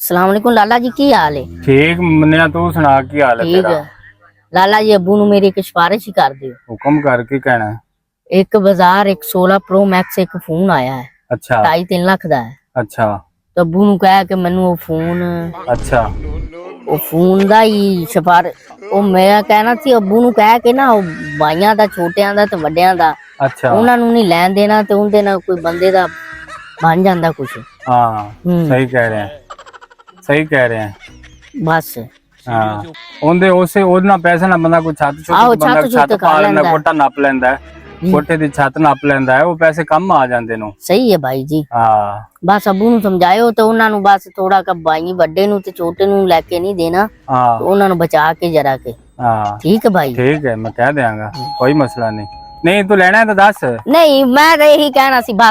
सलाम अलैकुम लाला जी, की हाल है? ठीक मन्या, तू सुना की हाल है ठीक तेरा? है लाला जी, अबू नु मेरी एक सिफारिश ही कर दियो। हुक्म कर की कहना है? एक बाजार एक 16 प्रो मैक्स एक फोन आया है, अच्छा 2.5-3 लाख दा है। अच्छा तो अबू नु कहा कि मैनू वो अच्छा फोन दा ही सिफारिश ओ मैं कहना सी अबू नु कह के ना, भाइयां दा, छोटियां दा ते वड्डियां दा, अच्छा। ਉਹਨਾਂ ਨੂੰ नहीं लैन देना ते उनदे नाल कोई बंदे दा बन जांदा कुछ। हाँ सही कह रहे हैं, सही कह रहे हैं। बस हाँ ਉਹਦੇ ਉਸੇ ਉਹਦੇ ਨਾਲ ਪੈਸੇ ਨਾਲ ਬੰਦਾ ਕੋਈ ਛੱਤ ਆਹੋ, ਛੁੱਟ ਬੰਦਾ ਛੱਤ ਛੱਤ ਛੁੱਟ ਪਾ ਕਰ ਲੈਂਦਾ, ਲੈਂਦਾ। ਕੋਠਾ ਨੱਪ ਲੈਂਦਾ ਹੈ, ਕੋਠੇ ਦੀ ਛੱਤ ਨੱਪ ਲੈਂਦਾ ਹੈ, ਉਹ ਪੈਸੇ ਕੰਮ ਆ ਜਾਂਦੇ ਨੂੰ। सही है भाई जी। ਹਾਂ बस अबू नु समझायो तो ਉਹਨਾਂ ਨੂੰ बस थोड़ा का भाई ਵੱਡੇ ਨੂੰ ਤੇ ਛੋਟੇ ਨੂੰ ਲੈ ਕੇ नहीं देना, ਹਾਂ तो ਉਹਨਾਂ ਨੂੰ बचा के जरा के। ਹਾਂ ठीक है भाई। ठीक है, मैं कह देंगा, कोई मसला नहीं। नहीं तू लेना है तो दस। नहीं मैं तो यही कहना सी बस।